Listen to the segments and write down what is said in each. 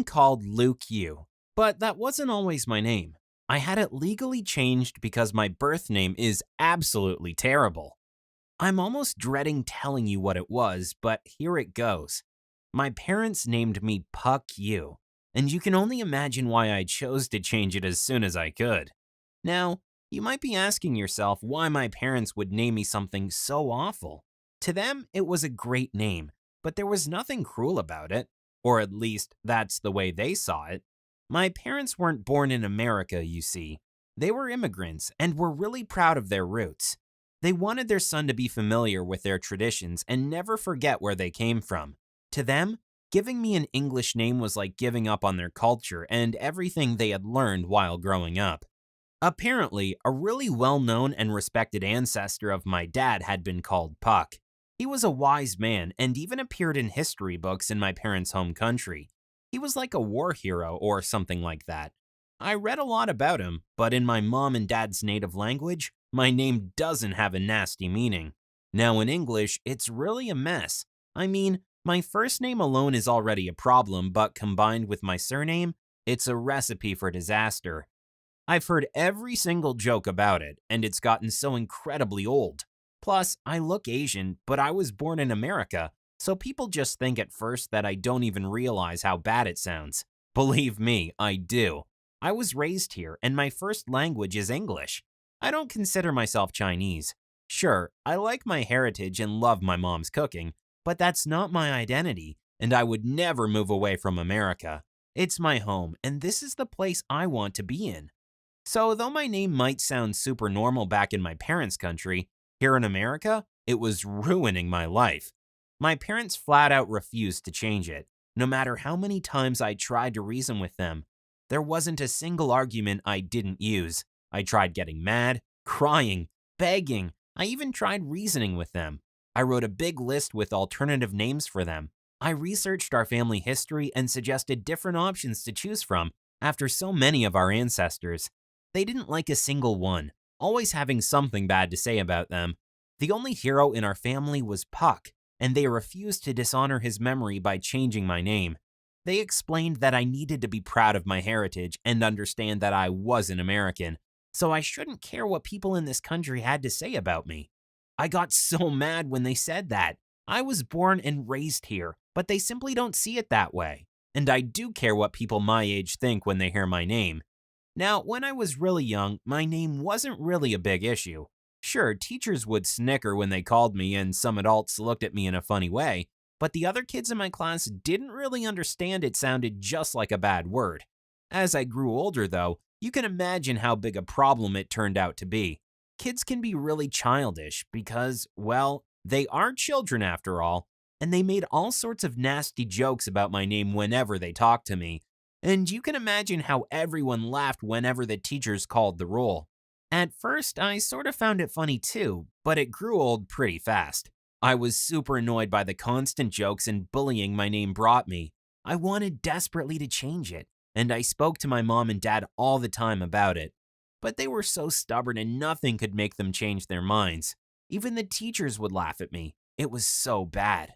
called Luke Yu, but that wasn't always my name. I had it legally changed because my birth name is absolutely terrible. I'm almost dreading telling you what it was, but here it goes. My parents named me Puck Yu, and you can only imagine why I chose to change it as soon as I could. Now, you might be asking yourself why my parents would name me something so awful. To them, it was a great name, but there was nothing cruel about it, or at least that's the way they saw it. My parents weren't born in America, you see. They were immigrants and were really proud of their roots. They wanted their son to be familiar with their traditions and never forget where they came from. To them, giving me an English name was like giving up on their culture and everything they had learned while growing up. Apparently, a really well-known and respected ancestor of my dad had been called Puck. He was a wise man and even appeared in history books in my parents' home country. He was like a war hero or something like that. I read a lot about him, but in my mom and dad's native language, my name doesn't have a nasty meaning. Now in English, it's really a mess. I mean, my first name alone is already a problem, but combined with my surname, it's a recipe for disaster. I've heard every single joke about it, and it's gotten so incredibly old. Plus, I look Asian, but I was born in America, so people just think at first that I don't even realize how bad it sounds. Believe me, I do. I was raised here, and my first language is English. I don't consider myself Chinese. Sure, I like my heritage and love my mom's cooking, but that's not my identity, and I would never move away from America. It's my home, and this is the place I want to be in. So though my name might sound super normal back in my parents' country, here in America, it was ruining my life. My parents flat out refused to change it, no matter how many times I tried to reason with them. There wasn't a single argument I didn't use. I tried getting mad, crying, begging. I even tried reasoning with them. I wrote a big list with alternative names for them. I researched our family history and suggested different options to choose from after so many of our ancestors. They didn't like a single one, always having something bad to say about them. The only hero in our family was Puck, and they refused to dishonor his memory by changing my name. They explained that I needed to be proud of my heritage and understand that I was an American, so I shouldn't care what people in this country had to say about me. I got so mad when they said that. I was born and raised here, but they simply don't see it that way. And I do care what people my age think when they hear my name. Now, when I was really young, my name wasn't really a big issue. Sure, teachers would snicker when they called me and some adults looked at me in a funny way, but the other kids in my class didn't really understand it sounded just like a bad word. As I grew older, though, you can imagine how big a problem it turned out to be. Kids can be really childish because, well, they are children after all, and they made all sorts of nasty jokes about my name whenever they talked to me. And you can imagine how everyone laughed whenever the teachers called the roll. At first, I sort of found it funny too, but it grew old pretty fast. I was super annoyed by the constant jokes and bullying my name brought me. I wanted desperately to change it, and I spoke to my mom and dad all the time about it. But they were so stubborn and nothing could make them change their minds. Even the teachers would laugh at me. It was so bad.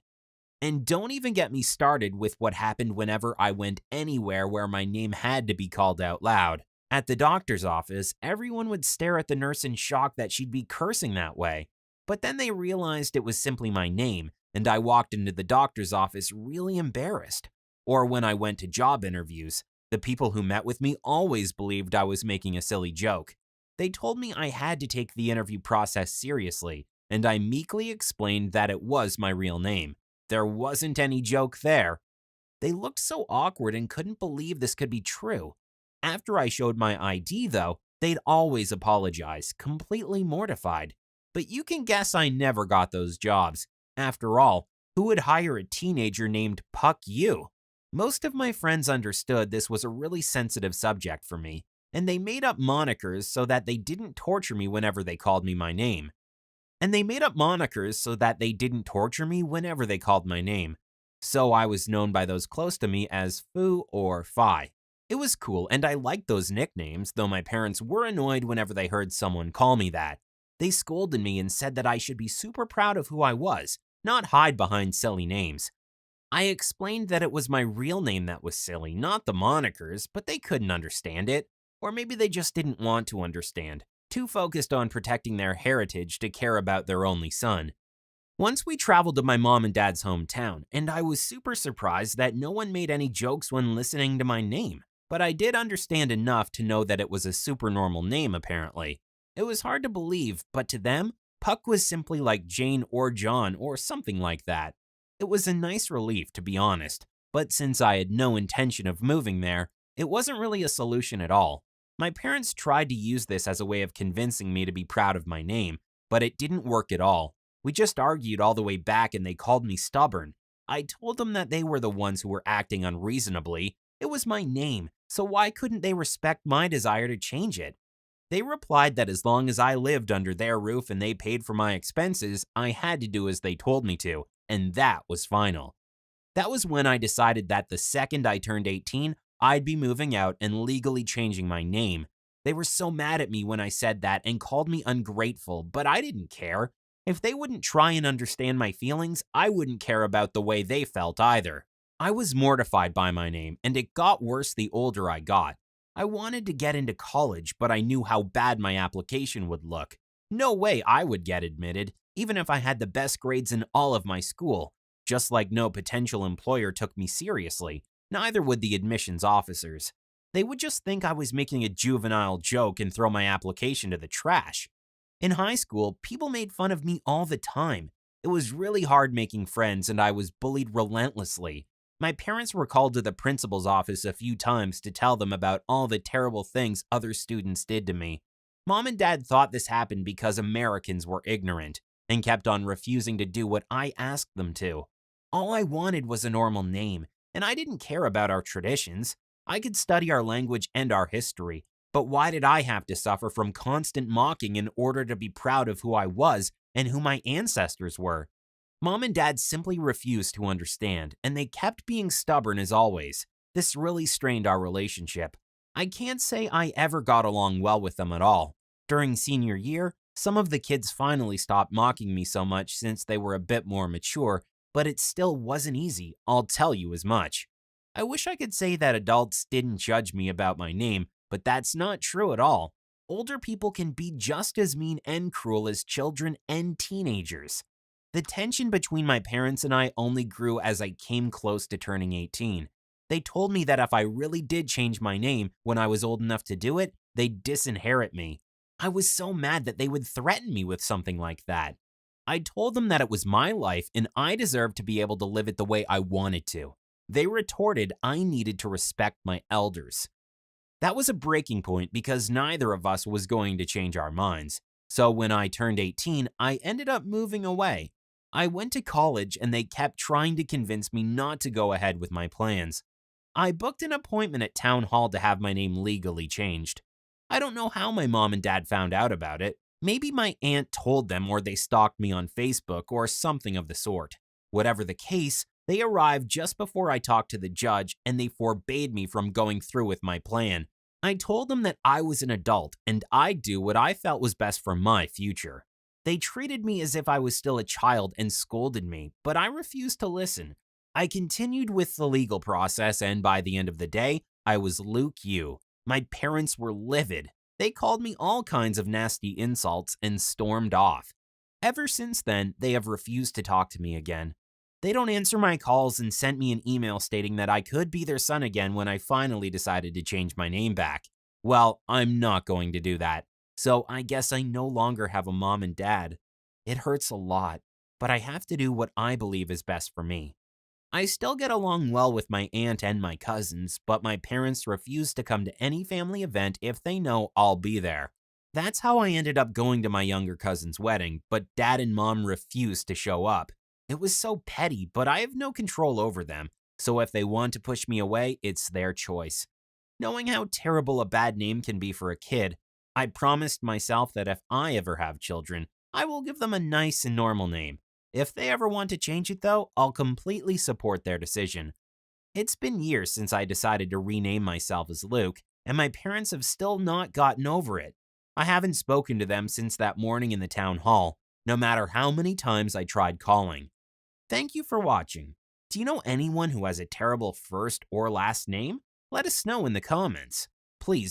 And don't even get me started with what happened whenever I went anywhere where my name had to be called out loud. At the doctor's office, everyone would stare at the nurse in shock that she'd be cursing that way. But then they realized it was simply my name, and I walked into the doctor's office really embarrassed. Or when I went to job interviews, the people who met with me always believed I was making a silly joke. They told me I had to take the interview process seriously, and I meekly explained that it was my real name. There wasn't any joke there. They looked so awkward and couldn't believe this could be true. After I showed my ID, though, they'd always apologize, completely mortified. But you can guess I never got those jobs. After all, who would hire a teenager named Puck Yu? Most of my friends understood this was a really sensitive subject for me, and they made up monikers so that they didn't torture me whenever they called me my name. So I was known by those close to me as Fu or Fi. It was cool, and I liked those nicknames, though my parents were annoyed whenever they heard someone call me that. They scolded me and said that I should be super proud of who I was, not hide behind silly names. I explained that it was my real name that was silly, not the monikers, but they couldn't understand it. Or maybe they just didn't want to understand, too focused on protecting their heritage to care about their only son. Once we traveled to my mom and dad's hometown, and I was super surprised that no one made any jokes when listening to my name. But I did understand enough to know that it was a super normal name, apparently. It was hard to believe, but to them, Puck was simply like Jane or John or something like that. It was a nice relief, to be honest, but since I had no intention of moving there, it wasn't really a solution at all. My parents tried to use this as a way of convincing me to be proud of my name, but it didn't work at all. We just argued all the way back and they called me stubborn. I told them that they were the ones who were acting unreasonably. It was my name, so why couldn't they respect my desire to change it? They replied that as long as I lived under their roof and they paid for my expenses, I had to do as they told me to, and that was final. That was when I decided that the second I turned 18, I'd be moving out and legally changing my name. They were so mad at me when I said that and called me ungrateful, but I didn't care. If they wouldn't try and understand my feelings, I wouldn't care about the way they felt either. I was mortified by my name, and it got worse the older I got. I wanted to get into college, but I knew how bad my application would look. No way I would get admitted, even if I had the best grades in all of my school. Just like no potential employer took me seriously, neither would the admissions officers. They would just think I was making a juvenile joke and throw my application to the trash. In high school, people made fun of me all the time. It was really hard making friends, and I was bullied relentlessly. My parents were called to the principal's office a few times to tell them about all the terrible things other students did to me. Mom and Dad thought this happened because Americans were ignorant and kept on refusing to do what I asked them to. All I wanted was a normal name, and I didn't care about our traditions. I could study our language and our history, but why did I have to suffer from constant mocking in order to be proud of who I was and who my ancestors were? Mom and Dad simply refused to understand, and they kept being stubborn as always. This really strained our relationship. I can't say I ever got along well with them at all. During senior year, some of the kids finally stopped mocking me so much since they were a bit more mature, but it still wasn't easy, I'll tell you as much. I wish I could say that adults didn't judge me about my name, but that's not true at all. Older people can be just as mean and cruel as children and teenagers. The tension between my parents and I only grew as I came close to turning 18. They told me that if I really did change my name when I was old enough to do it, they'd disinherit me. I was so mad that they would threaten me with something like that. I told them that it was my life and I deserved to be able to live it the way I wanted to. They retorted I needed to respect my elders. That was a breaking point because neither of us was going to change our minds. So when I turned 18, I ended up moving away. I went to college and they kept trying to convince me not to go ahead with my plans. I booked an appointment at town hall to have my name legally changed. I don't know how my mom and dad found out about it. Maybe my aunt told them or they stalked me on Facebook or something of the sort. Whatever the case, they arrived just before I talked to the judge and they forbade me from going through with my plan. I told them that I was an adult and I'd do what I felt was best for my future. They treated me as if I was still a child and scolded me, but I refused to listen. I continued with the legal process and by the end of the day, I was Luke Yu. My parents were livid. They called me all kinds of nasty insults and stormed off. Ever since then, they have refused to talk to me again. They don't answer my calls and sent me an email stating that I could be their son again when I finally decided to change my name back. Well, I'm not going to do that. So I guess I no longer have a mom and dad. It hurts a lot, but I have to do what I believe is best for me. I still get along well with my aunt and my cousins, but my parents refuse to come to any family event if they know I'll be there. That's how I ended up going to my younger cousin's wedding, but dad and mom refused to show up. It was so petty, but I have no control over them, so if they want to push me away, it's their choice. Knowing how terrible a bad name can be for a kid, I promised myself that if I ever have children, I will give them a nice and normal name. If they ever want to change it though, I'll completely support their decision. It's been years since I decided to rename myself as Luke, and my parents have still not gotten over it. I haven't spoken to them since that morning in the town hall, no matter how many times I tried calling. Thank you for watching. Do you know anyone who has a terrible first or last name? Let us know in the comments. Please